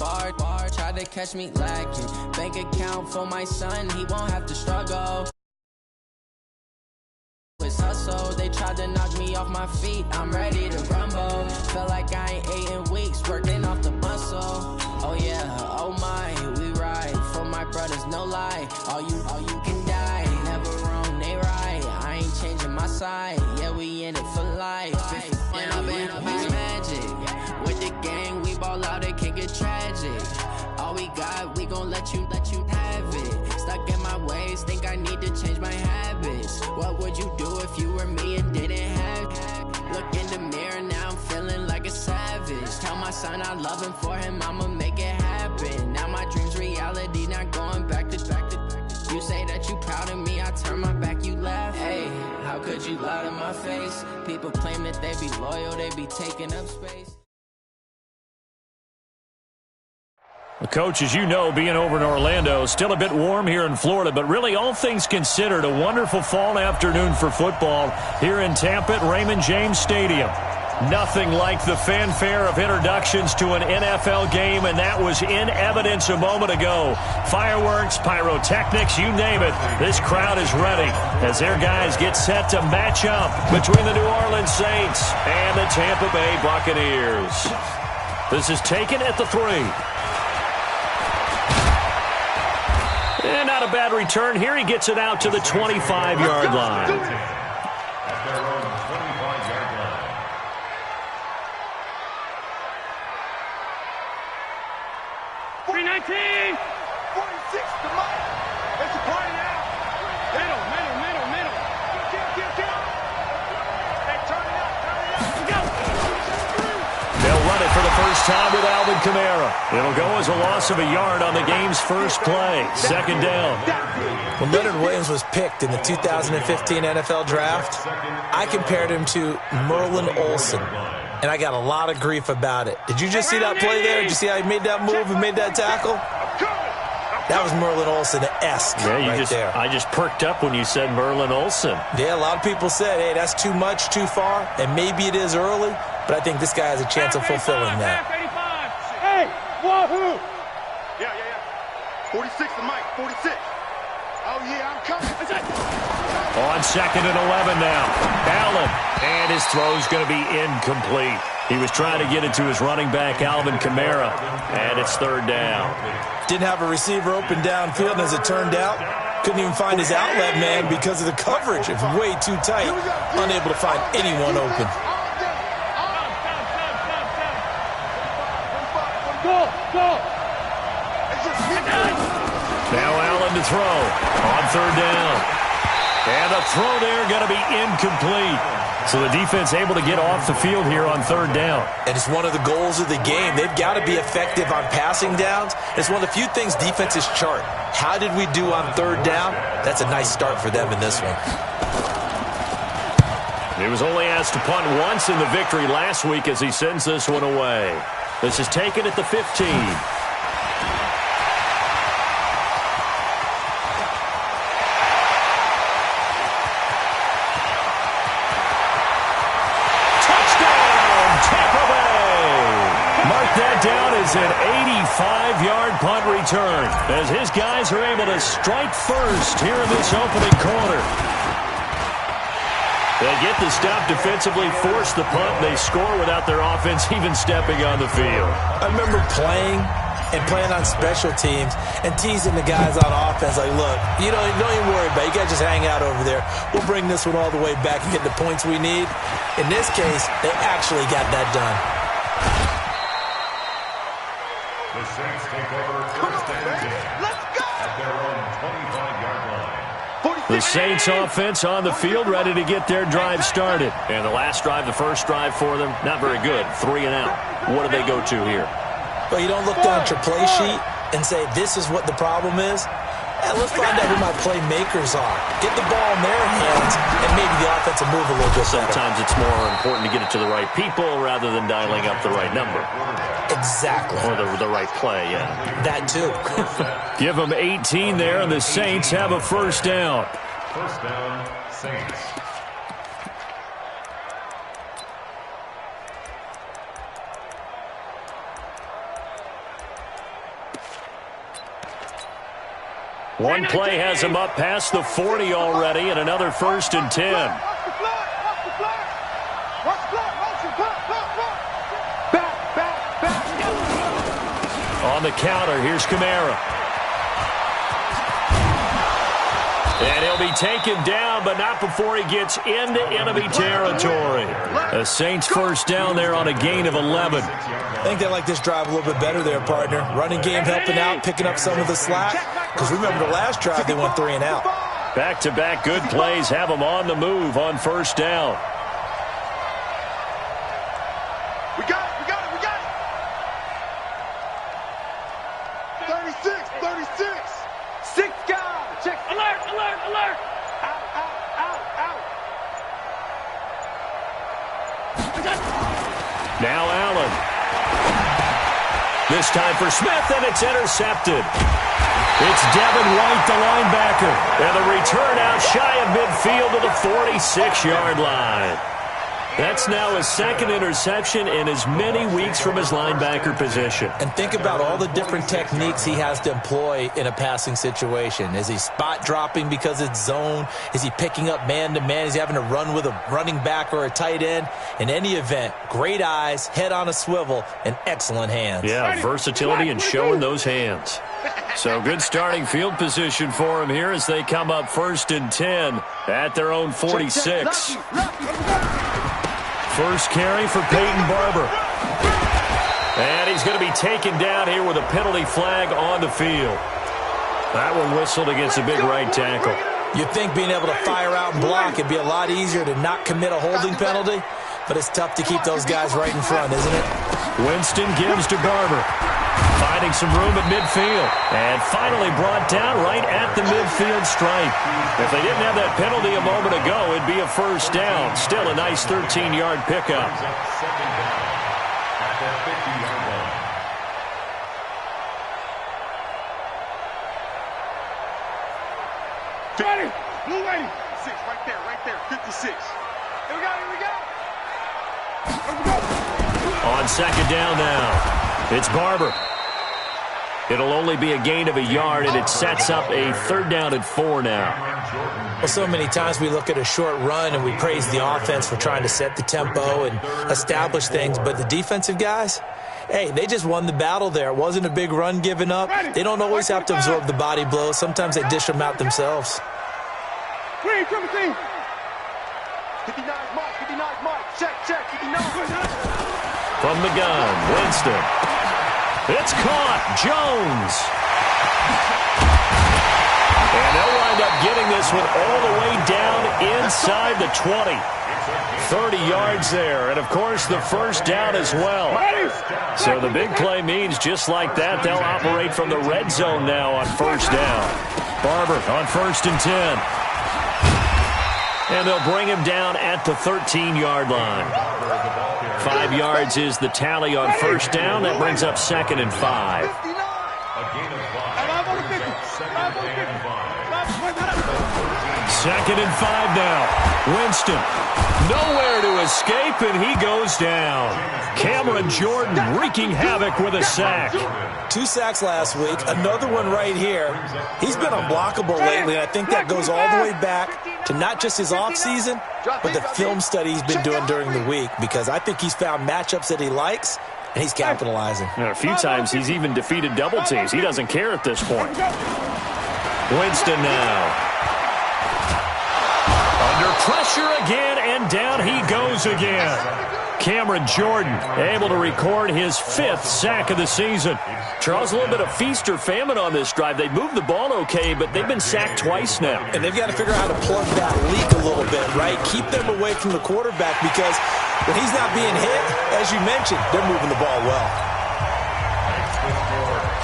bar, try to catch me lacking. Bank account for my son, he won't have to struggle. It's hustle, they tried to knock me off my feet, I'm ready to rumble. Felt like I ain't ate in weeks, working off the muscle. Oh yeah, oh my, we ride for my brothers, no lie. All you can die, never wrong, they right. I ain't changing my side, yeah, we in it for life. And I've been magic. With the gang, we ball out, it can get tragic. All we got, we gon' let you have it. Stuck in my ways, think I need to change my habits. What would you do if you were me and didn't have it? Look in the mirror, now I'm feeling like a savage. Tell my son I love him, for him I'ma make it happen. Now my dream's reality, not going back to. You say that you proud of me, I turn my back, you laugh. Hey, how could you lie to my face? People claim that they be loyal, they be taking up space. Coach, as you know, being over in Orlando, still a bit warm here in Florida, but really all things considered, a wonderful fall afternoon for football here in Tampa at Raymond James Stadium. Nothing like the fanfare of introductions to an NFL game, and that was in evidence a moment ago. Fireworks, pyrotechnics, you name it. This crowd is ready as their guys get set to match up between the New Orleans Saints and the Tampa Bay Buccaneers. This is taken at the 3. And not a bad return here. He gets it out to the 25-yard line. 319! 46 to Mike. It's a play now. Middle. Get up. Hey, turn it up. Go. They'll run it for the first time with Alvin Kamara. It'll go as a loss of a yard on the game's first play. Second down. When Leonard Williams was picked in the 2015 NFL Draft, I compared him to Merlin Olsen, and I got a lot of grief about it. Did you just see that play there? Did you see how he made that move and made that tackle? That was Merlin Olsen-esque there. I just perked up when you said Merlin Olsen. Yeah, a lot of people said, hey, that's too much, too far, and maybe it is early, but I think this guy has a chance of fulfilling that. Hey, wahoo! Yeah. 46 to Mike, 46. Oh, yeah, I'm coming. On second and 11 now. Allen, and his throw's going to be incomplete. He was trying to get it to his running back, Alvin Kamara, and it's third down. Didn't have a receiver open downfield, and as it turned out, couldn't even find his outlet man because of the coverage. It's way too tight, unable to find anyone open. Go! Now Allen to throw on third down. And the throw there going to be incomplete. So the defense able to get off the field here on third down. And it's one of the goals of the game. They've got to be effective on passing downs. It's one of the few things defenses chart. How did we do on third down? That's a nice start for them in this one. He was only asked to punt once in the victory last week as he sends this one away. This is taken at the 15. Down is an 85-yard punt return as his guys are able to strike first here in this opening quarter. They get the stop defensively, force the punt, and they score without their offense even stepping on the field. I remember playing on special teams and teasing the guys on offense like, look, don't even worry about it. You guys just hang out over there. We'll bring this one all the way back and get the points we need. In this case, they actually got that done. The Saints take over first and 10 at their own 25-yard line. The Saints offense on the field, ready to get their drive started. And the last drive, the first drive for them, not very good. 3 and out. What do they go to here? Well, you don't look down at your play sheet and say, this is what the problem is. Let's find out who my playmakers are. Get the ball in their hands, and maybe the offense will move a little bit better. Sometimes it's more important to get it to the right people rather than dialing up the right number. Exactly. Or the right play, yeah. That too. Give them 18 there, and the Saints have a first down. First down, Saints. One play has him up past the 40 already, and another 1st and 10. On the counter, here's Kamara. And he'll be taken down, but not before he gets into enemy territory. The Saints first down there on a gain of 11. I think they like this drive a little bit better there, partner. Running game helping out, picking up some of the slack. Because remember the last drive, they went 3 and out. Back-to-back good plays have them on the move on first down. We got it, we got it, we got it. 36, 36. 6 guys. Check. Alert, alert, alert. Out, out, out, out. Now Allen. This time for Smith, and it's intercepted. It's Devin White, the linebacker. And the return out shy of midfield to the 46-yard line. That's now his 2nd interception in as many weeks from his linebacker position. And think about all the different techniques he has to employ in a passing situation. Is he spot dropping because it's zone? Is he picking up man-to-man? Is he having to run with a running back or a tight end? In any event, great eyes, head on a swivel, and excellent hands. Yeah, versatility and showing those hands. So good starting field position for him here as they come up 1st and 10 at their own 46. First carry for Peyton Barber. And he's going to be taken down here with a penalty flag on the field. That one whistled against a big right tackle. You'd think being able to fire out and block it'd be a lot easier to not commit a holding penalty, but it's tough to keep those guys right in front, isn't it? Winston gives to Barber. Finding some room at midfield. And finally brought down right at the midfield stripe. If they didn't have that penalty a moment ago, it'd be a first down. Still a nice 13-yard pickup. Blue lady. 6, right there, 56. Here we go, here we go. On 2nd down now, it's Barber. It'll only be a gain of a yard, and it sets up a 3rd down and 4 now. Well, so many times we look at a short run and we praise the offense for trying to set the tempo and establish things, but the defensive guys, hey, they just won the battle there. It wasn't a big run given up. They don't always have to absorb the body blows. Sometimes they dish them out themselves. 59 Mike, 59 Mike. Check, 59. From the gun, Winston. It's caught. Jones. And they'll wind up getting this one all the way down inside the 20. 30 yards there. And, of course, the first down as well. So the big play means just like that, they'll operate from the red zone now on first down. Barber on 1st and 10. And they'll bring him down at the 13-yard line. 5 yards is the tally on first down. That brings up 2nd and 5. Second and 5 now. Winston. Nowhere to escape, and he goes down. Cameron Jordan wreaking havoc with a sack. 2 sacks last week, another one right here. He's been unblockable lately, and I think that goes all the way back to not just his offseason, but the film study he's been doing during the week, because I think he's found matchups that he likes, and he's capitalizing. A few times he's even defeated double teams. He doesn't care at this point. Winston now. Under pressure again, and down he goes again. Cameron Jordan able to record his 5th sack of the season. Charles, a little bit of feast or famine on this drive. They moved the ball okay, but they've been sacked twice now. And they've got to figure out how to plug that leak a little bit, right? Keep them away from the quarterback, because when he's not being hit, as you mentioned, they're moving the ball well.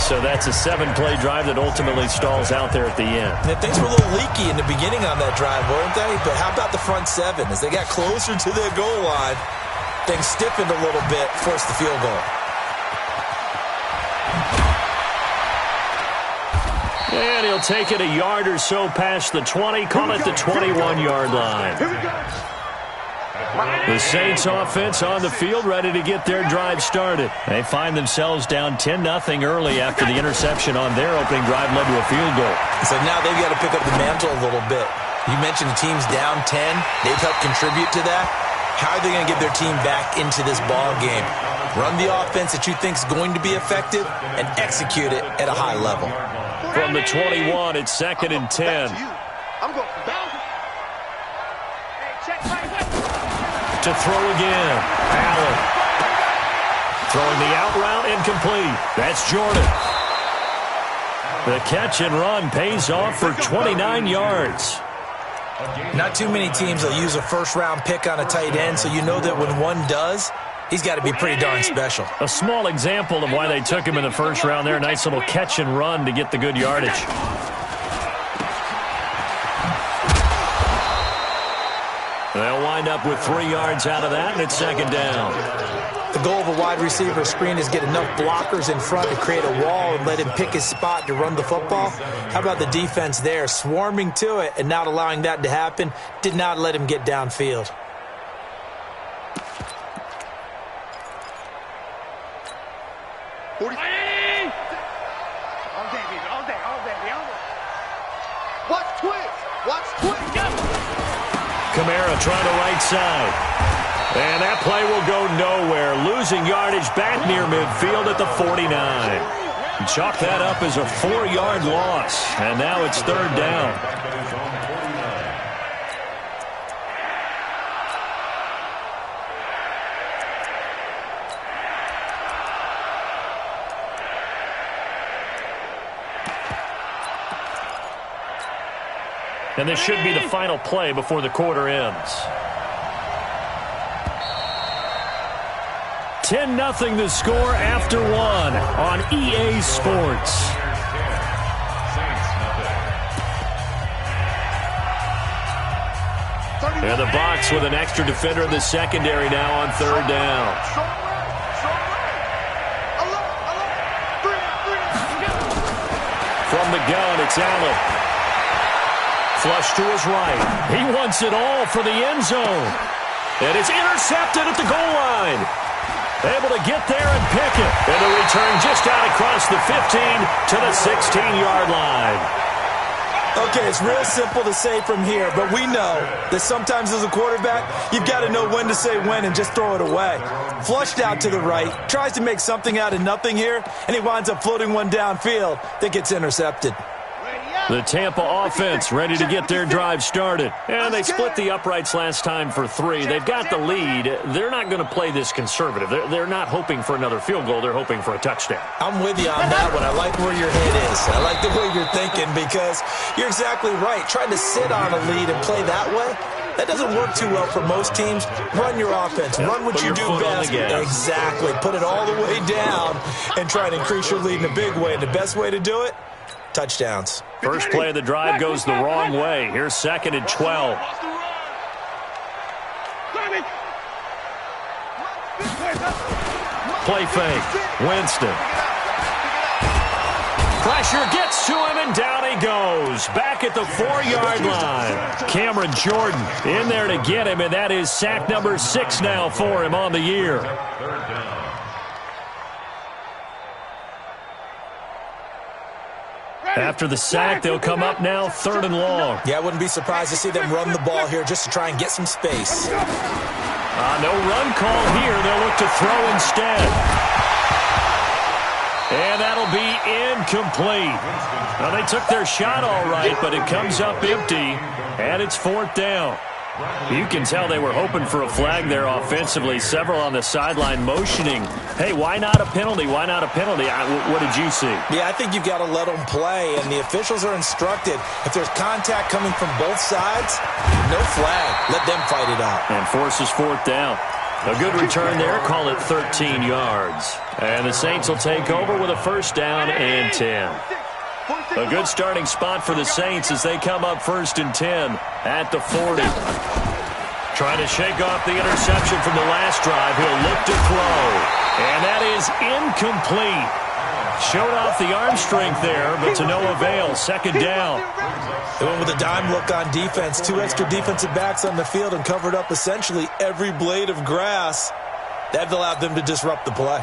So that's a 7-play drive that ultimately stalls out there at the end. And things were a little leaky in the beginning on that drive, weren't they? But how about the front 7? As they got closer to their goal line, things stiffened a little bit, forced the field goal. And he'll take it a yard or so past the 20, call it the 21-yard line. Here we go. The Saints offense on the field, ready to get their drive started. They find themselves down 10-0 early after the interception on their opening drive led to a field goal. So now they've got to pick up the mantle a little bit. You mentioned the team's down 10. They've helped contribute to that. How are they going to get their team back into this ball game? Run the offense that you think is going to be effective and execute it at a high level. From the 21, it's 2nd and 10. I'm going for back. To throw again. Allen. Throwing the out route incomplete. That's Jordan. The catch and run pays off for 29 yards. Not too many teams will use a first-round pick on a tight end, so you know that when one does, he's got to be pretty darn special. A small example of why they took him in the first round there. Nice little catch and run to get the good yardage. They'll wind up with 3 yards out of that, and it's 2nd down. The goal of a wide receiver screen is get enough blockers in front to create a wall and let him pick his spot to run the football. How about the defense there, swarming to it and not allowing that to happen? Did not let him get downfield. Watch twins. Watch twins. Kamara trying to right side. And that play will go nowhere. Losing yardage back near midfield at the 49. Chalk that up as a 4-yard loss. And now it's 3rd down. And this should be the final play before the quarter ends. 10-0 the score after 1 on EA Sports. And the box with an extra defender in the secondary now on 3rd down. From the gun, it's Allen. Flush to his right. He wants it all for the end zone. And it's intercepted at the goal line. Able to get there and pick it. And the return just out across the 15 to the 16-yard line. Okay, it's real simple to say from here, but we know that sometimes as a quarterback, you've got to know when to say when and just throw it away. Flushed out to the right, tries to make something out of nothing here, and he winds up floating one downfield that gets intercepted. The Tampa offense ready to get their drive started. And they split the uprights last time for 3. They've got the lead. They're not going to play this conservative. They're not hoping for another field goal. They're hoping for a touchdown. I'm with you on that one. I like where your head is. I like the way you're thinking because you're exactly right. Trying to sit on a lead and play that way, that doesn't work too well for most teams. Run your offense. Run what you do best. Exactly. Put it all the way down and try to increase your lead in a big way. And the best way to do it, touchdowns. First play of the drive goes the wrong way. Here's 2nd and 12. Play fake. Winston. Pressure gets to him, and down he goes. Back at the 4-yard line. Cameron Jordan in there to get him, and that is sack number 6 now for him on the year. After the sack, they'll come up now 3rd and long. Yeah, I wouldn't be surprised to see them run the ball here just to try and get some space. No run call here. They'll look to throw instead. And that'll be incomplete. Now, they took their shot all right, but it comes up empty, and it's 4th down. You can tell they were hoping for a flag there offensively. Several on the sideline motioning, hey, why not a penalty? Why not a penalty? What did you see? Yeah, I think you've got to let them play, and the officials are instructed. If there's contact coming from both sides, no flag. Let them fight it out. And forces 4th down. A good return there. Call it 13 yards. And the Saints will take over with a 1st down and 10. A good starting spot for the Saints as they come up 1st and 10 at the 40. Trying to shake off the interception from the last drive. He'll look to throw. And that is incomplete. Showed off the arm strength there, but to no avail. Second down. They went with a dime look on defense. 2 extra defensive backs on the field and covered up essentially every blade of grass. That allowed them to disrupt the play.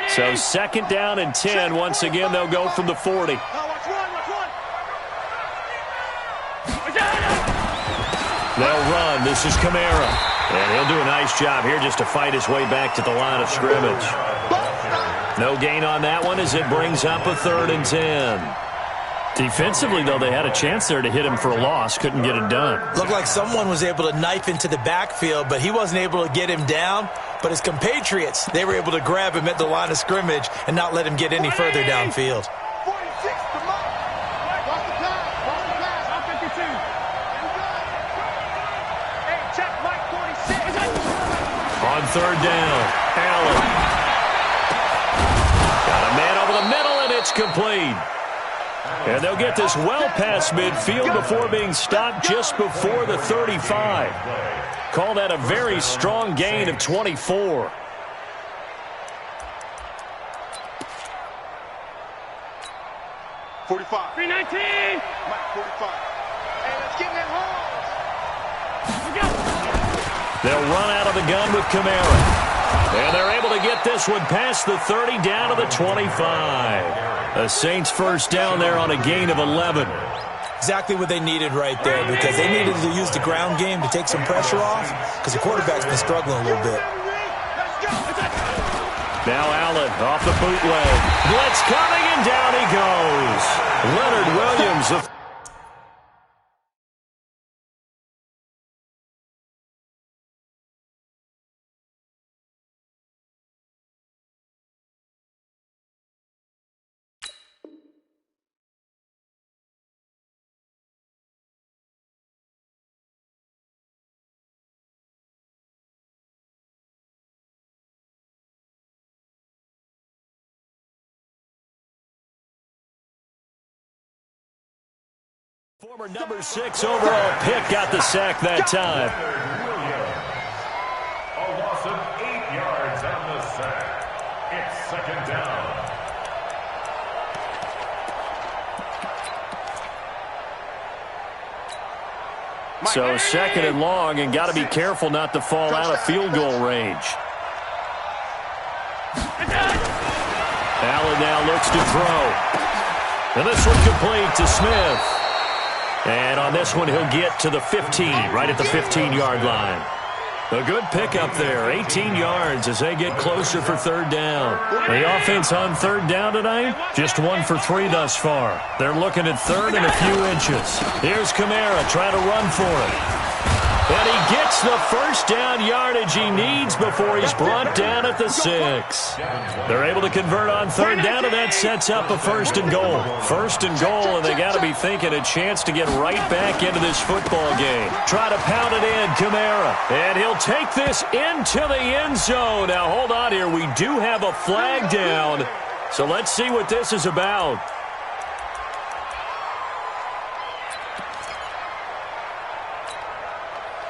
So second down and 10. Once again, they'll go from the 40. They'll run. This is Kamara. And he'll do a nice job here just to fight his way back to the line of scrimmage. No gain on that one as it brings up a 3rd and 10. Defensively, though, they had a chance there to hit him for a loss. Couldn't get it done. Looked like someone was able to knife into the backfield, but he wasn't able to get him down. But his compatriots, they were able to grab him at the line of scrimmage and not let him get any further downfield. On 3rd down, Allen. Got a man over the middle, and it's complete. And they'll get this well past midfield before being stopped just before the 35. Call that a very strong gain of 24. $45. 319. Mike, 45. Hey, let's get in that hole. They'll run out of the gun with Kamara. And they're able to get this one past the 30 down to the 25. The Saints first down there on a gain of 11. Exactly what they needed right there, because they needed to use the ground game to take some pressure off, because the quarterback's been struggling a little bit. Now Allen off the bootleg. Blitz coming, and down he goes. Leonard Williams. Former number 6 overall pick got the sack that time. A loss of 8 yards on the sack. It's second down. So second and long, and got to be careful not to fall out of field goal range. Allen now looks to throw. And this one complete to Smith. And on this one, he'll get to the 15, right at the 15-yard line. A good pickup there, 18 yards as they get closer for 3rd down. The offense on 3rd down tonight, just 1 for 3 thus far. They're looking at 3rd and a few inches. Here's Kamara trying to run for it. And he gets the first down yardage he needs before he's brought down at the 6. They're able to convert on 3rd down, and that sets up a 1st and goal. 1st and goal, and they got to be thinking a chance to get right back into this football game. Try to pound it in, Kamara. And he'll take this into the end zone. Now, hold on here. We do have a flag down, so let's see what this is about.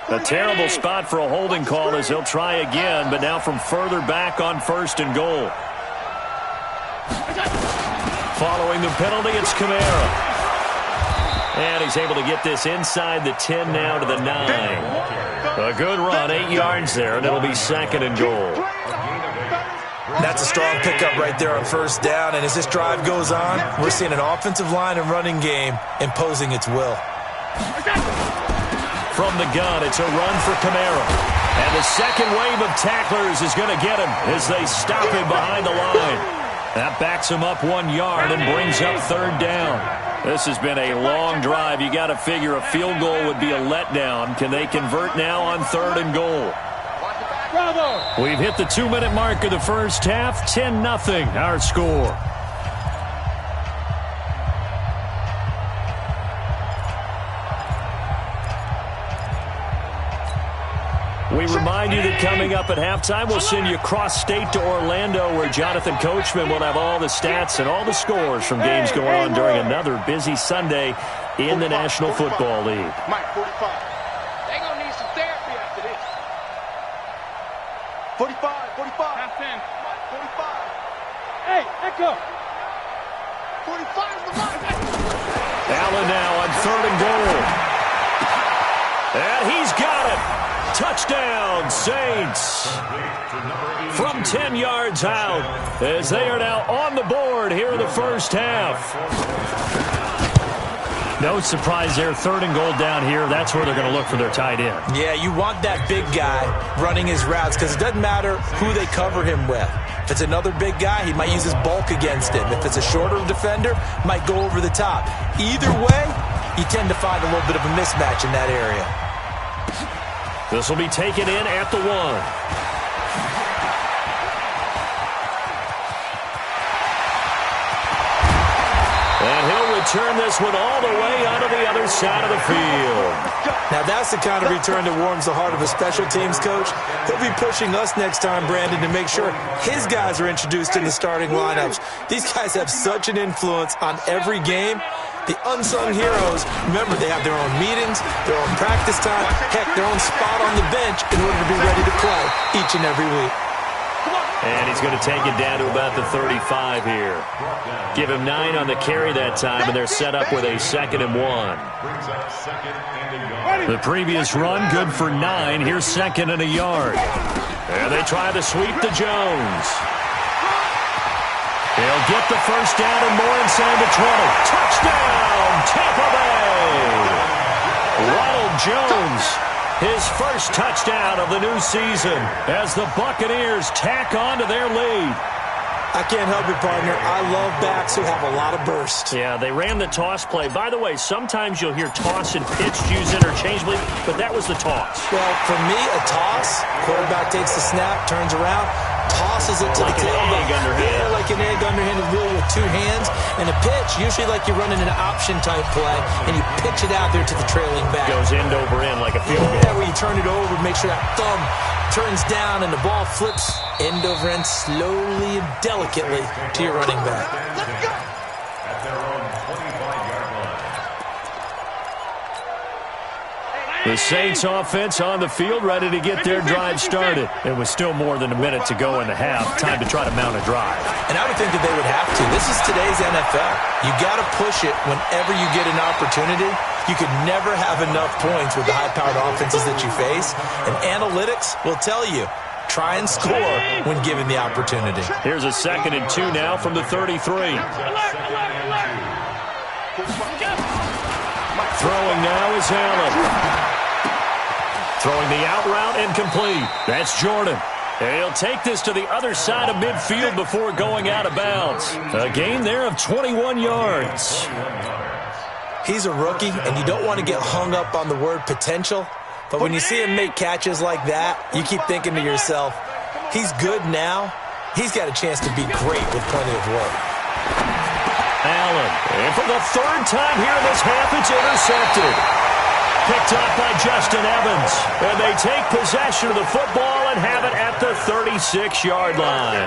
A terrible spot for a holding call as he'll try again, but now from further back on 1st and goal. Following the penalty, it's Kamara. And he's able to get this inside the 10 now to the 9. A good run, 8 yards there, and it'll be 2nd and goal. That's a strong pickup right there on 1st down, and as this drive goes on, we're seeing an offensive line and running game imposing its will. From the gun, it's a run for Kamara. And the second wave of tacklers is going to get him as they stop him behind the line. That backs him up 1 yard and brings up 3rd down. This has been a long drive. You got to figure a field goal would be a letdown. Can they convert now on 3rd and goal? Bravo. We've hit the 2-minute mark of the first half. 10-0 our score. We remind you that coming up at halftime, we'll send you cross-state to Orlando, where Jonathan Coachman will have all the stats and all the scores from games going on during another busy Sunday in the National Football League. Mike, 45. They're going to need some therapy after this. 45, 45. Half 10. Mike, 45. Hey, echo. Allen now on 3rd and goal. And he's got it. Touchdown, Saints. From 10 yards out, as they are now on the board here in the first half. No surprise there, 3rd and goal down here. That's where they're going to look for their tight end. Yeah, you want that big guy running his routes because it doesn't matter who they cover him with. If it's another big guy, he might use his bulk against him. If it's a shorter defender, might go over the top. Either way, you tend to find a little bit of a mismatch in that area. This will be taken in at the 1. And he'll return this one all the way onto the other side of the field. Now that's the kind of return that warms the heart of a special teams coach. He'll be pushing us next time, Brandon, to make sure his guys are introduced in the starting lineups. These guys have such an influence on every game. The unsung heroes, remember, they have their own meetings, their own practice time, heck, their own spot on the bench in order to be ready to play each and every week. And he's going to take it down to about the 35 here. Give him 9 on the carry that time, and they're set up with a 2nd and 1. The previous run, good for 9. Here's 2nd and a yard. And they try to sweep to Jones. He'll get the first down and more inside the 20. Touchdown, Tampa Bay! Ronald Jones, his first touchdown of the new season as the Buccaneers tack on to their lead. I can't help it, partner. I love backs who have a lot of burst. Yeah, they ran the toss play. By the way, sometimes you'll hear toss and pitch used interchangeably, but that was the toss. Well, for me, a toss, quarterback takes the snap, turns around, tosses it to like the tailback. Yeah, like an egg underhand, really with 2 hands. And a pitch, usually like you're running an option-type play, and you pitch it out there to the trailing back. Goes end over end like a field goal. Yeah, where you turn it over, make sure that thumb turns down and the ball flips end over end slowly and delicately to your running back. At their own 25-yard line. The Saints offense on the field, ready to get their drive started. It was still more than a minute to go in the half. Time to try to mount a drive. And I would think that they would have to. This is today's NFL. You got to push it whenever you get an opportunity. You could never have enough points with the high-powered offenses that you face. And analytics will tell you, try and score when given the opportunity. Here's a 2nd and 2 now from the 33. Throwing now is Allen. Throwing the out route incomplete. That's Jordan. And he'll take this to the other side of midfield before going out of bounds. A gain there of 21 yards. He's a rookie, and you don't want to get hung up on the word potential. But when you see him make catches like that, you keep thinking to yourself, he's good now. He's got a chance to be great with plenty of work. Allen, and for the 3rd time here in this half, it's intercepted. Picked up by Justin Evans. And they take possession of the football and have it at the 36-yard line.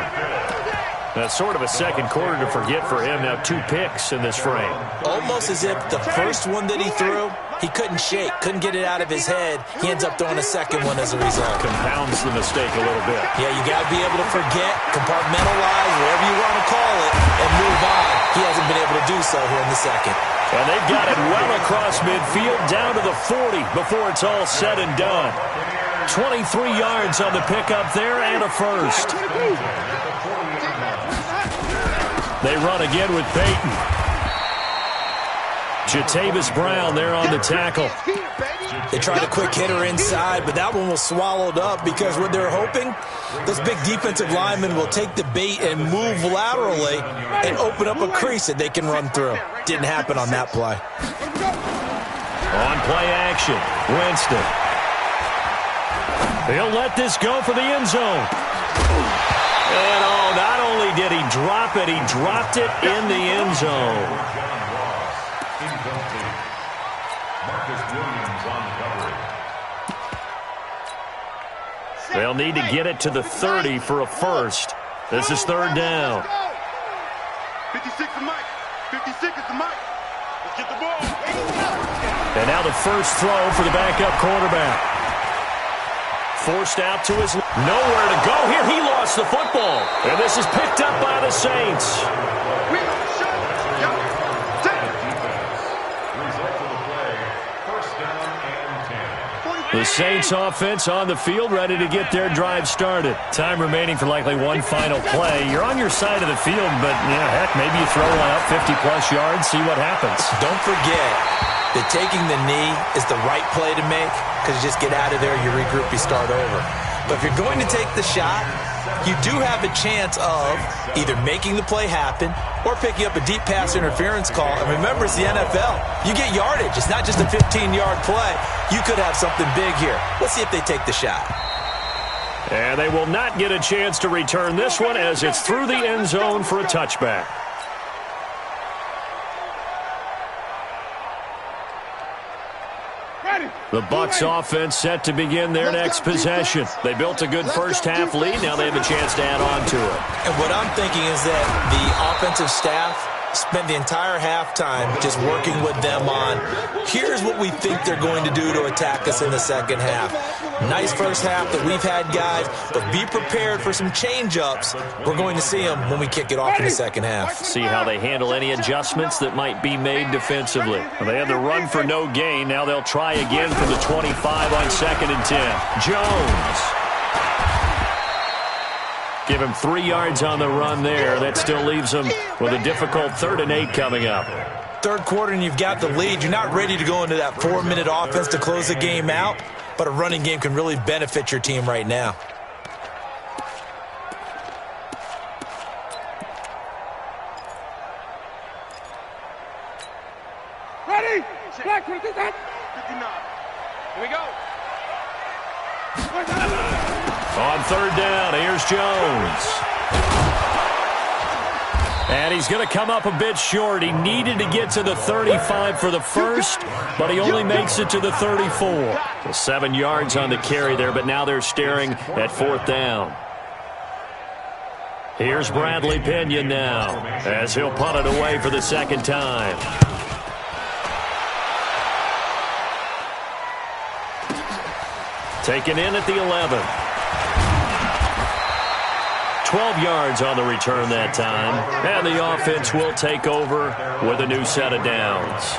That's sort of a second quarter to forget for him. Now 2 picks in this frame. Almost as if the first one that he threw, he couldn't shake, couldn't get it out of his head. He ends up throwing a second one as a result. Compounds the mistake a little bit. Yeah, you got to be able to forget, compartmentalize, whatever you want to call it, and move on. He hasn't been able to do so here in the second. And they've got it well across midfield, down to the 40 before it's all said and done. 23 yards on the pickup there and a first. They run again with Peyton. Jatavis Brown there on the tackle. They tried a quick hitter inside, but that one was swallowed up because what they're hoping, those big defensive linemen will take the bait and move laterally and open up a crease that they can run through. Didn't happen on that play. On play action, Winston. He'll let this go for the end zone. And not only did he drop it, he dropped it in the end zone. They'll need to get it to the 30 for a first. This is 3rd down. 56 is Mike. 56 is the Mike. Let's get the ball. And now the first throw for the backup quarterback. Forced out to his nowhere to go here. He lost the football. And this is picked up by the Saints. We on the shot. The Saints offense on the field, ready to get their drive started. Time remaining for likely one final play. You're on your side of the field, but, yeah, heck, maybe you throw one up 50-plus yards, see what happens. Don't forget that taking the knee is the right play to make because you just get out of there, you regroup, you start over. But if you're going to take the shot, you do have a chance of either making the play happen or picking up a deep pass interference call. And remember, it's the NFL. You get yardage. It's not just a 15-yard play. You could have something big here. Let's see if they take the shot. And they will not get a chance to return this one as it's through the end zone for a touchback. The Bucs offense set to begin their next possession. They built a good first-half lead. Now they have a chance to add on to it. And what I'm thinking is that the offensive staff spent the entire halftime just working with them on, here's what we think they're going to do to attack us in the second half. Nice first half that we've had, guys, but be prepared for some change-ups. We're going to see them when we kick it off in the second half. See how they handle any adjustments that might be made defensively. Well, they had the run for no gain. Now they'll try again from the 25 on 2nd and 10. Jones. Give him 3 yards on the run there. That still leaves him with a difficult 3rd and 8 coming up. Third quarter and you've got the lead. You're not ready to go into that 4-minute offense to close the game out, but a running game can really benefit your team right now. Ready? Black, 59. Here we go. On 3rd down, here's Jones. And he's going to come up a bit short. He needed to get to the 35 for the first, but he only makes it to the 34. Well, 7 yards on the carry there, but now they're staring at 4th down. Here's Bradley Pinion now as he'll punt it away for the second time. Taken in at the 11. 12 yards on the return that time. And the offense will take over with a new set of downs.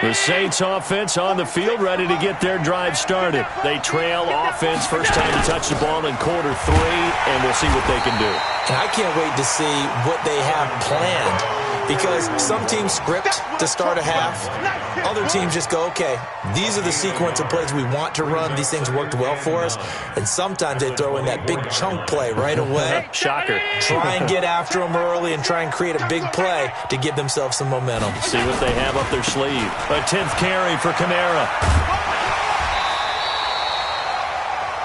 The Saints offense on the field ready to get their drive started. They trail offense first time to touch the ball in quarter 3, and we'll see what they can do. And I can't wait to see what they have planned. Because some teams script to start a half. Other teams just go, okay, these are the sequence of plays we want to run. These things worked well for us. And sometimes they throw in that big chunk play right away. Shocker. Try and get after them early and try and create a big play to give themselves some momentum. See what they have up their sleeve. A 10th carry for Kamara.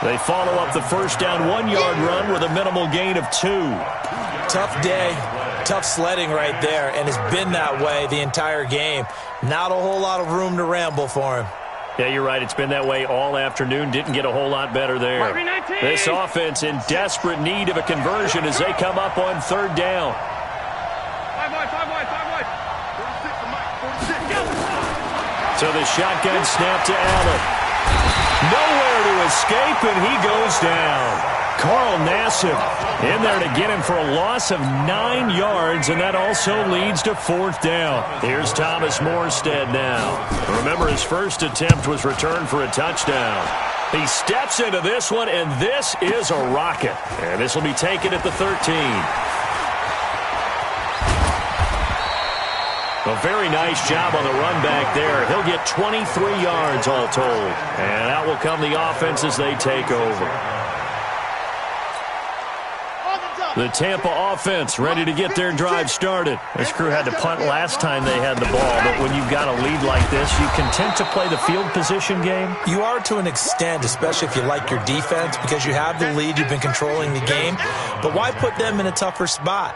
They follow up the first down 1-yard run with a minimal gain of 2. Tough day. Tough sledding right there, and it's been that way the entire game. Not a whole lot of room to ramble for him. Yeah, you're right. It's been that way all afternoon. Didn't get a whole lot better there. This offense in desperate need of a conversion as they come up on 3rd down. 5 wide. 46. So the shotgun snap to Allen. Nowhere to escape, and he goes down. Carl Nassib in there to get him for a loss of 9 yards, and that also leads to 4th down. Here's Thomas Morstead now. Remember, his first attempt was returned for a touchdown. He steps into this one, and this is a rocket. And this will be taken at the 13. A very nice job on the run back there. He'll get 23 yards all told. And out will come the offense as they take over. The Tampa offense ready to get their drive started. This crew had to punt last time they had the ball, but when you've got a lead like this, you content to play the field position game? You are to an extent, especially if you like your defense, because you have the lead, you've been controlling the game. But why put them in a tougher spot?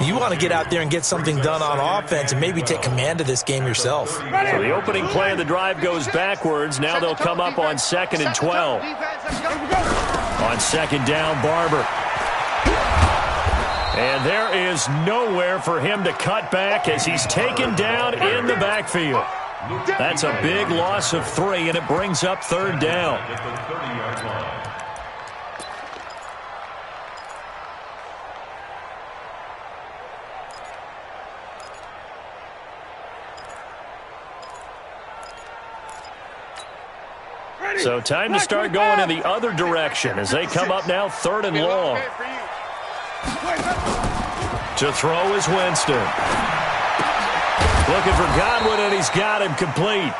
You want to get out there and get something done on offense and maybe take command of this game yourself. So the opening play of the drive goes backwards. Now they'll come up on 2nd and 12. On 2nd down, Barber. And there is nowhere for him to cut back as he's taken down in the backfield. That's a big loss of 3, and it brings up 3rd down. So time to start going in the other direction as they come up now 3rd and long. To throw is Winston. Looking for Godwin, and he's got him complete.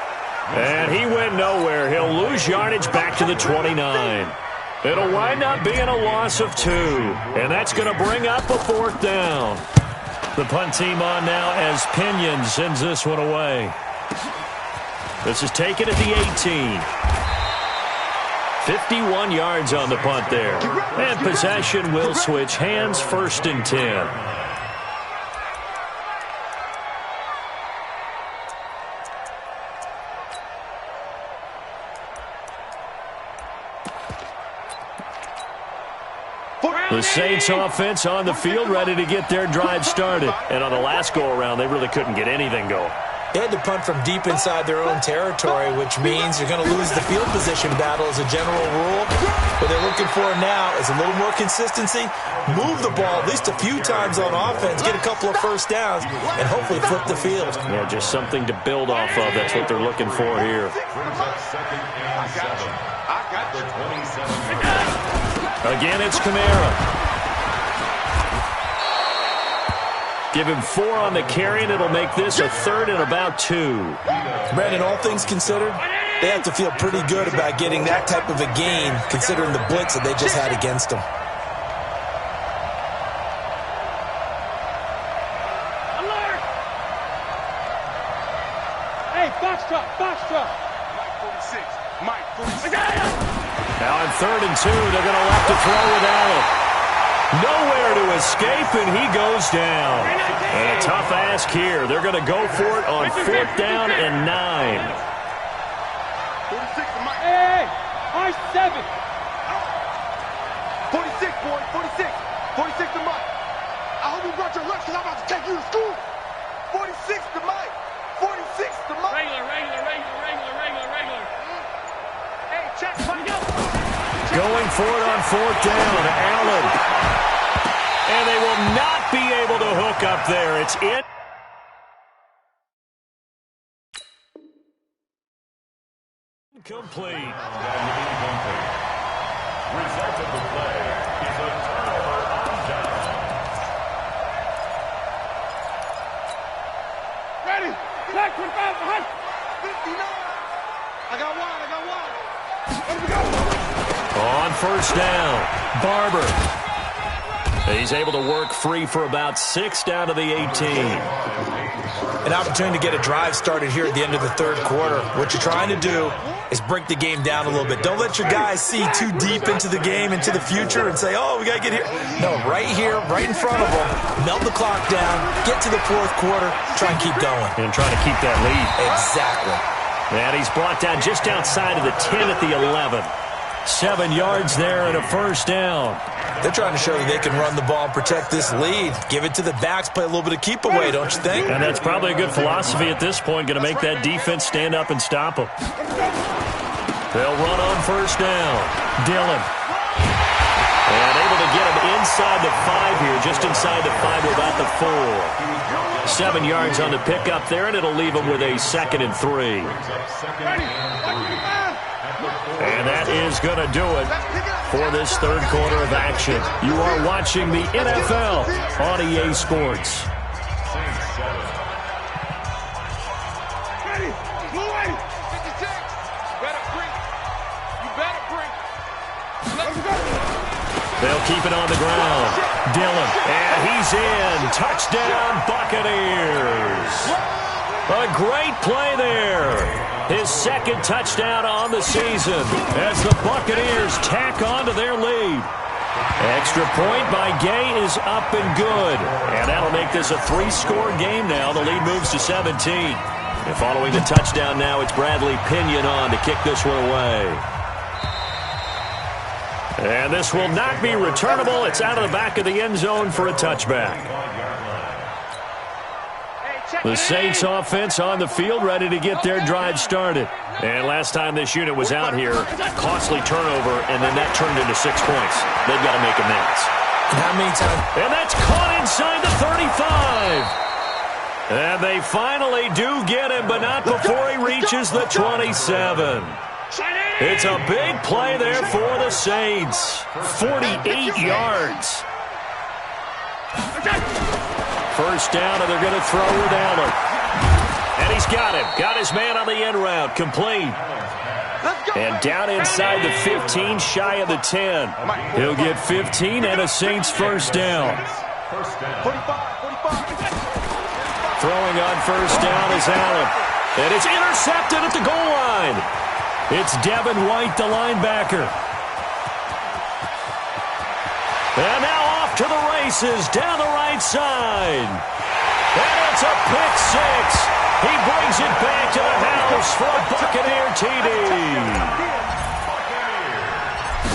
And he went nowhere. He'll lose yardage back to the 29. It'll wind up being a loss of 2. And that's going to bring up a 4th down. The punt team on now as Pinion sends this one away. This is taken at the 18. 51 yards on the punt there. And possession will switch hands, 1st and 10. The Saints offense on the field, ready to get their drive started. And on the last go-around, they really couldn't get anything going. They had to punt from deep inside their own territory, which means you're going to lose the field position battle as a general rule. What they're looking for now is a little more consistency, move the ball at least a few times on offense, get a couple of first downs, and hopefully flip the field. Yeah, just something to build off of. That's what they're looking for here. Again, it's Kamara. Give him 4 on the carry, and it'll make this a 3rd and about 2. Brandon, all things considered, they have to feel pretty good about getting that type of a gain, considering the blitz that they just had against them. Alert! Hey, box truck, box truck. Mike 46. Now on 3rd and 2, they're going to have to throw without it. Nowhere to escape, and he goes down. And a tough ask here. They're going to go for it on 4th down and 9. 46 to Mike. Hey, R7. 46, boy, 46. 46 to Mike. I hope you brought your lunch because I'm about to take you to school. 46 to Mike. 46 to Mike. Regular. Hey, check, buddy, go. Going for it on 4th down. Allen. And they will not be able to hook up there. It's in. Complete. Result of the play is a turnover on down. Ready. Black 25 behind. 59. I got one. Let me go. On 1st down, Barber. He's able to work free for about 6 down to the 18. An opportunity to get a drive started here at the end of the 3rd quarter. What you're trying to do is break the game down a little bit. Don't let your guys see too deep into the game, into the future, and say, oh, we got to get here. No, right here, right in front of them, melt the clock down, get to the 4th quarter, try and keep going. And try to keep that lead. Exactly. And he's brought down just outside of the 10 at the 11. 7 yards there and a 1st down. They're trying to show that they can run the ball and protect this lead. Give it to the backs, play a little bit of keep away, don't you think? And that's probably a good philosophy at this point, going to make that defense stand up and stop them. They'll run on 1st down. Dillon. And able to get him inside the 5 here, just inside the 5 with about the 4. 7 yards on the pickup there, and it'll leave him with a 2nd and 3. And that is going to do it for this 3rd quarter of action. You are watching the NFL on EA Sports. Ready. Blue 8. 56. You better bring. Let's go. They'll keep it on the ground. Dillon. And he's in. Touchdown, Buccaneers. A great play there. His 2nd touchdown on the season as the Buccaneers tack on to their lead. Extra point by Gay is up and good. And that'll make this a 3-score game now. The lead moves to 17. And following the touchdown now, it's Bradley Pinion on to kick this one away. And this will not be returnable. It's out of the back of the end zone for a touchback. The Saints offense on the field, ready to get their drive started. And last time this unit was out here, costly turnover, and then that turned into 6 points. They've got to make amends. How many times? And that's caught inside the 35. And they finally do get him, but not before he reaches the 27. It's a big play there for the Saints. 48 yards. First down, and they're going to throw with Allen. And he's got him. Got his man on the end route. Complete. And down inside the 15, shy of the 10. He'll get 15 and a Saints first down. Throwing on first down is Allen. And it's intercepted at the goal line. It's Devin White, the linebacker. And now off to the races down the right side. And it's a pick six. He brings it back to the house for a Buccaneer TD.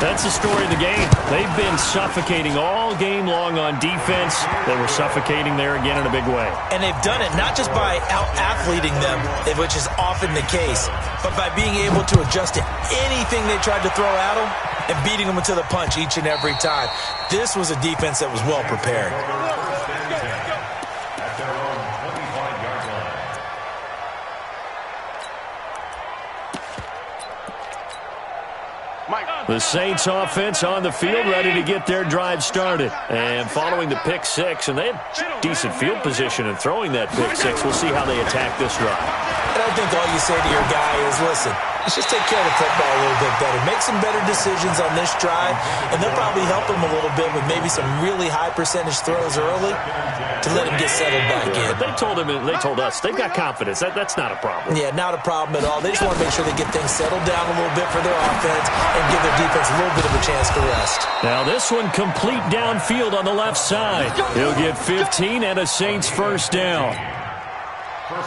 That's the story of the game. They've been suffocating all game long on defense. They were suffocating there again in a big way. And they've done it not just by out-athleting them, which is often the case, but by being able to adjust to anything they tried to throw at them and beating them to the punch each and every time. This was a defense that was well prepared. The Saints offense on the field, ready to get their drive started. And following the pick six, and they had decent field position in throwing that pick six. We'll see how they attack this drive. And I think all you say to your guy is, listen, let's just take care of the football a little bit better. Make some better decisions on this drive, and they'll probably help him a little bit with maybe some really high percentage throws early to let him get settled back in. But they told us they've got confidence. That's not a problem. Yeah, not a problem at all. They just want to make sure they get things settled down a little bit for their offense and give their defense a little bit of a chance to rest. Now this one complete downfield on the left side. He'll get 15 and a Saints first down.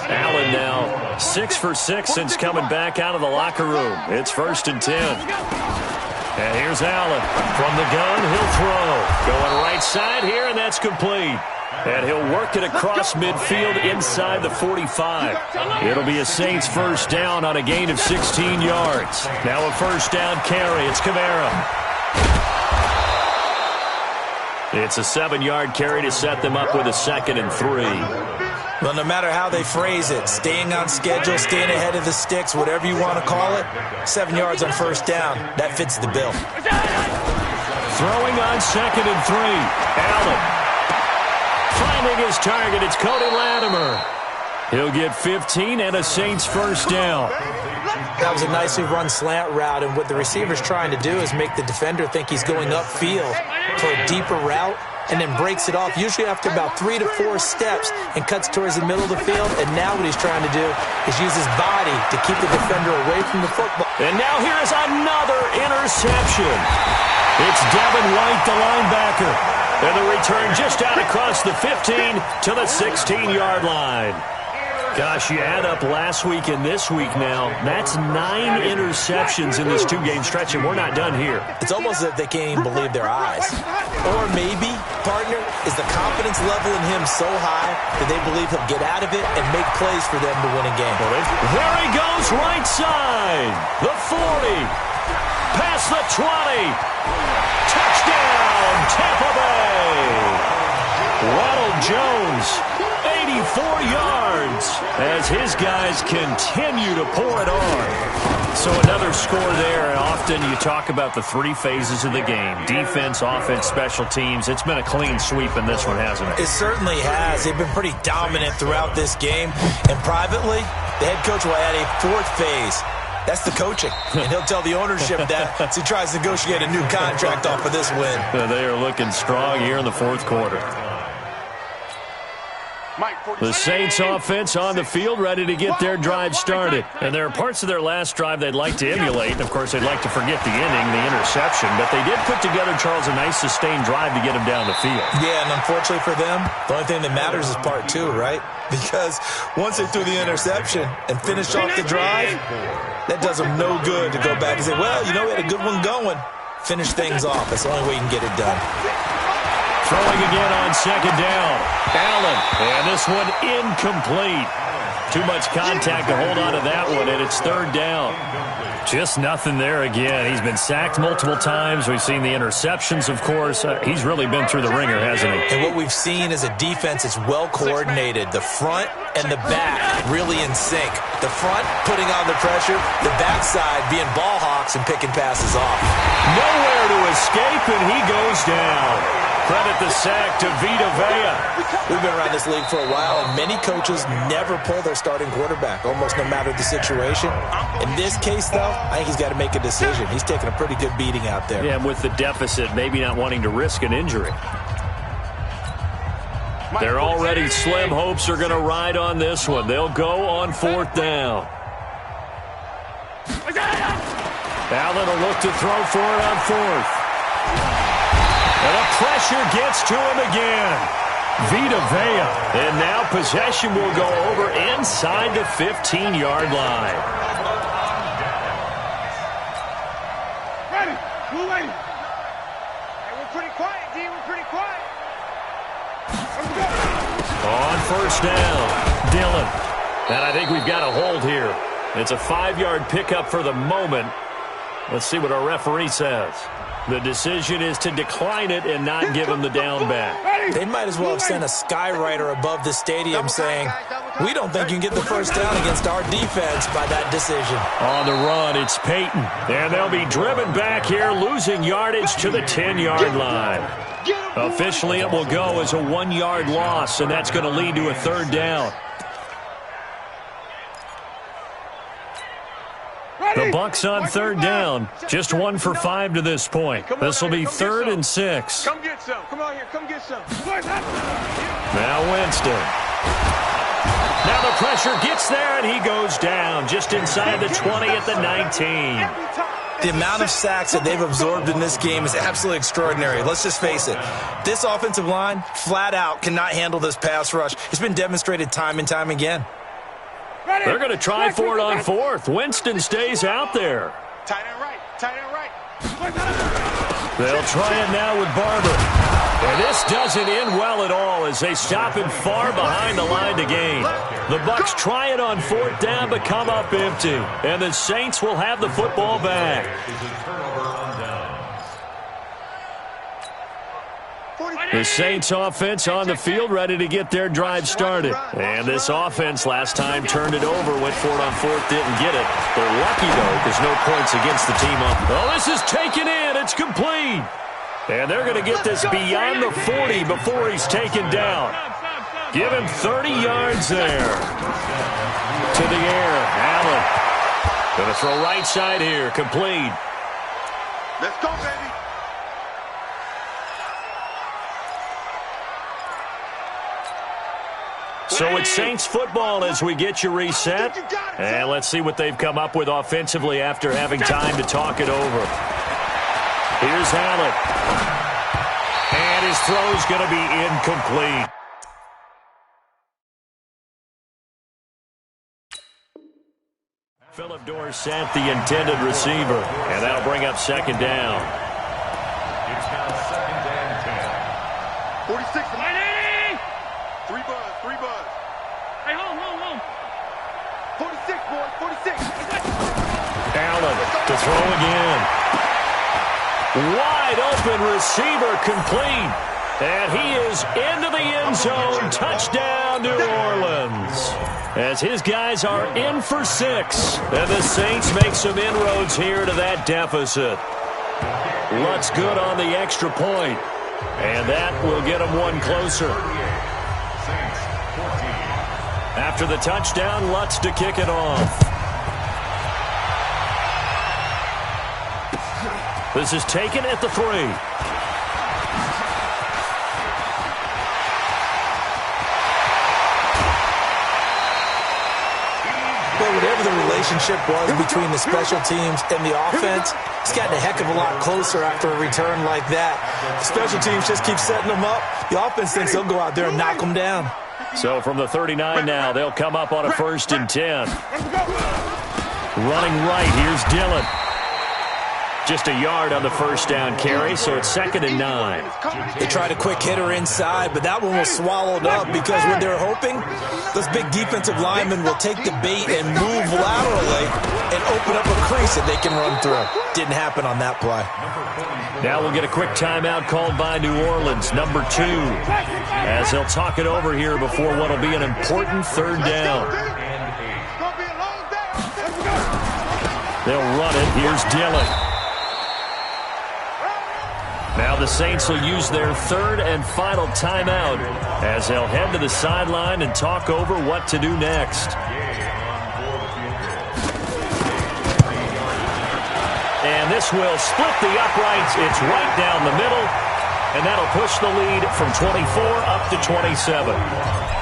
Allen now 6 for 6 since coming back out of the locker room. It's 1st and 10. And here's Allen. From the gun, he'll throw. Going right side here, and that's complete. And he'll work it across midfield inside the 45. It'll be a Saints first down on a gain of 16 yards. Now a first down carry. It's Kamara. It's a 7-yard carry to set them up with a 2nd and 3. Well, no matter how they phrase it, staying on schedule, staying ahead of the sticks, whatever you want to call it, 7 yards on first down, that fits the bill. Throwing on 2nd and 3. Allen. Finding his target, it's Cody Latimer. He'll get 15 and a Saints first down. That was a nicely run slant route, and what the receiver's trying to do is make the defender think he's going upfield for a deeper route, and then breaks it off, usually after about 3 to 4 steps, and cuts towards the middle of the field. And now what he's trying to do is use his body to keep the defender away from the football. And now here is another interception. It's Devin White, the linebacker. And the return just out across the 15 to the 16-yard line. Gosh, you add up last week and this week now. That's 9 interceptions in this 2-game stretch, and we're not done here. It's almost as if they can't even believe their eyes. Or maybe, partner, is the confidence level in him so high that they believe he'll get out of it and make plays for them to win a game. There he goes, right side. The 40. Past the 20. Touchdown, Tampa Bay. Ronald Jones, 84 yards, as his guys continue to pour it on. So another score there, and often you talk about the 3 phases of the game. Defense, offense, special teams. It's been a clean sweep in this one, hasn't it? It certainly has. They've been pretty dominant throughout this game. And privately, the head coach will add a 4th phase. That's the coaching. And he'll tell the ownership that as he tries to negotiate a new contract off of this win. They are looking strong here in the 4th quarter. The Saints offense on the field, ready to get their drive started. And there are parts of their last drive they'd like to emulate. And, of course, they'd like to forget the inning, the interception. But they did put together, Charles, a nice sustained drive to get them down the field. Yeah, and unfortunately for them, the only thing that matters is part 2, right? Because once they threw the interception and finished off the drive, that does them no good to go back and say, well, you know, we had a good one going. Finish things off. That's the only way you can get it done. Throwing again on 2nd down. Allen, and this one incomplete. Too much contact to hold on to that one, and it's 3rd down. Just nothing there again. He's been sacked multiple times. We've seen the interceptions, of course. He's really been through the ringer, hasn't he? And what we've seen is a defense that's well coordinated. The front and the back really in sync. The front putting on the pressure, the backside being ball hawks and picking passes off. Nowhere to escape, and he goes down. Credit the sack to Vita Vea. We've been around this league for a while, and many coaches never pull their starting quarterback, almost no matter the situation. In this case, though, I think he's got to make a decision. He's taking a pretty good beating out there. Yeah, and with the deficit, maybe not wanting to risk an injury. Their already slim hopes are going to ride on this one. They'll go on 4th down. Allen will look to throw for it on 4th. And the pressure gets to him again. Vita Vea. And now possession will go over inside the 15-yard line. Ready. Move ready. Hey, we're pretty quiet, D. We're pretty quiet. On 1st down, Dillon. And I think we've got a hold here. It's a 5-yard pickup for the moment. Let's see what our referee says. The decision is to decline it and not give him the down back. They might as well have sent a skywriter above the stadium saying, we don't think you can get the 1st down against our defense by that decision. On the run, it's Peyton. And they'll be driven back here, losing yardage to the 10-yard line. Officially, it will go as a 1-yard loss, and that's going to lead to a 3rd down. The Bucs on 3rd down. Just 1 for 5 to this point. This will be 3rd and 6. Come get some. Come on here. Come get some. Now Winston. Now the pressure gets there, and he goes down just inside the 20 at the 19. The amount of sacks that they've absorbed in this game is absolutely extraordinary. Let's just face it. This offensive line, flat out, cannot handle this pass rush. It's been demonstrated time and time again. They're going to try for it on 4th. Winston stays out there. Tight end right. Tight end right. They'll try it now with Barber. And this doesn't end well at all as they stop him far behind the line to gain. The Bucs try it on 4th down but come up empty. And the Saints will have the football back. The Saints offense on the field ready to get their drive started. And this offense last time turned it over, went for it on 4th, didn't get it. They're lucky, though, because no points against the team on. Oh, this is taken in. It's complete. And they're going to get this beyond the 40 before he's taken down. Give him 30 yards there. To the air, Allen. Going to throw right side here, complete. Let's go, baby. So it's Saints football as we get you reset. And let's see what they've come up with offensively after having time to talk it over. Here's Allen. And his throw's going to be incomplete. Philip Dorsett, the intended receiver. And that'll bring up 2nd down. It's now 2nd and 10. 46. 3 buzz. 3 buzz. Hey, home. 46, boys. 46. Allen to throw again. Wide open receiver complete. And he is into the end zone. Touchdown, New Orleans. As his guys are in for 6. And the Saints make some inroads here to that deficit. Lutz good on the extra point. And that will get them one closer. After the touchdown, Lutz to kick it off. This is taken at the 3. Well, whatever the relationship was between the special teams and the offense, it's gotten a heck of a lot closer after a return like that. The special teams just keep setting them up. The offense thinks they'll go out there and knock them down. So from the 39 now, they'll come up on a 1st and 10. Running right, here's Dillon. Just a yard on the first down carry, so it's 2nd and 9. They tried a quick hitter inside, but that one was swallowed up because when they're hoping, those big defensive linemen will take the bait and move laterally and open up a crease that they can run through. Didn't happen on that play. Now we'll get a quick timeout called by New Orleans, number 2, as they'll talk it over here before what will be an important 3rd down. They'll run it. Here's Dillon. Now the Saints will use their 3rd and final timeout as they'll head to the sideline and talk over what to do next. And this will split the uprights. It's right down the middle, and that'll push the lead from 24 up to 27.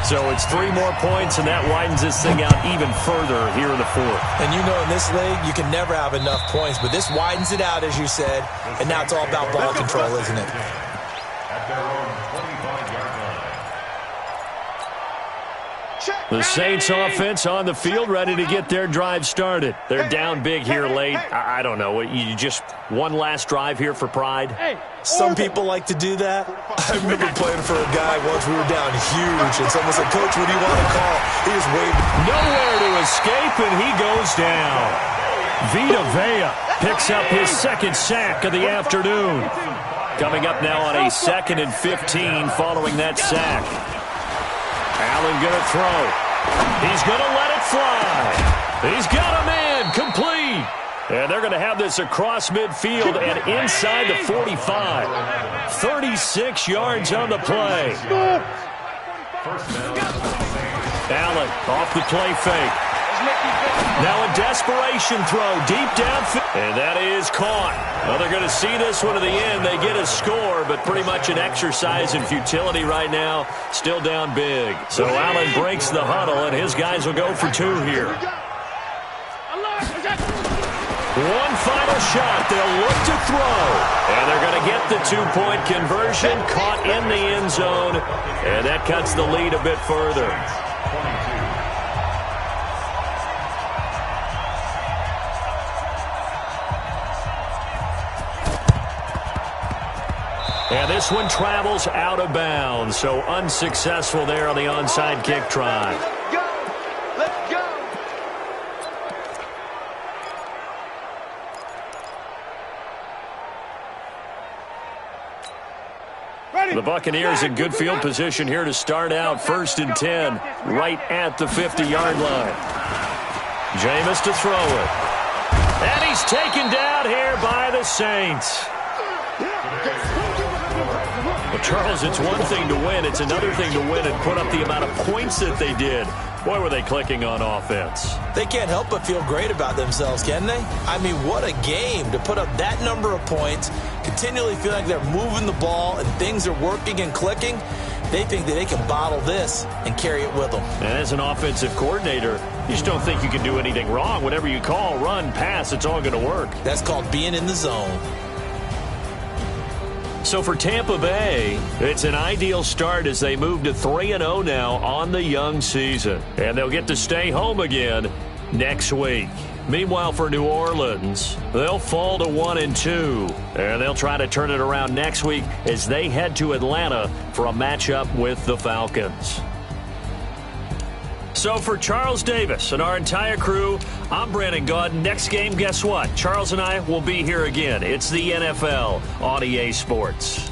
So it's 3 more points, and that widens this thing out even further here in the 4th. And you know in this league, you can never have enough points, but this widens it out, as you said, and now it's all about ball control, isn't it? At their own 25-yard line. The Saints offense on the field, ready to get their drive started. They're down big here late. I don't know. You just one last drive here for pride? Some people like to do that. I remember playing for a guy once. We were down huge, and someone said, "Coach, what do you want to call?" He just waved. Nowhere to escape, and he goes down. Vita Vea picks up his 2nd sack of the afternoon. Coming up now on a 2nd and 15 following that sack. Allen going to throw. He's going to let it fly. He's got him in. Complete. And they're going to have this across midfield and inside the 45. 36 yards on the play. Allen off the play fake. Now a desperation throw deep downfield. And that is caught. Well, they're going to see this one to the end. They get a score, but pretty much an exercise in futility right now. Still down big. So Allen breaks the huddle, and his guys will go for 2 here. One final shot. They'll look to throw. And they're going to get the 2-point conversion. Caught in the end zone. And that cuts the lead a bit further. And this one travels out of bounds, so unsuccessful there on the onside kick try. Let's go. The Buccaneers in good field position here to start out. 1st and 10, right at the 50-yard line. Jameis to throw it. And he's taken down here by the Saints. Well, Charles, it's one thing to win. It's another thing to win and put up the amount of points that they did. Boy, were they clicking on offense. They can't help but feel great about themselves, can they? I mean, what a game to put up that number of points, continually feel like they're moving the ball and things are working and clicking. They think that they can bottle this and carry it with them. And as an offensive coordinator, you just don't think you can do anything wrong. Whatever you call, run, pass, it's all going to work. That's called being in the zone. So for Tampa Bay, it's an ideal start as they move to 3-0 now on the young season. And they'll get to stay home again next week. Meanwhile, for New Orleans, they'll fall to 1-2. And they'll try to turn it around next week as they head to Atlanta for a matchup with the Falcons. So for Charles Davis and our entire crew, I'm Brandon Gaudin. Next game, guess what? Charles and I will be here again. It's the NFL on EA Sports.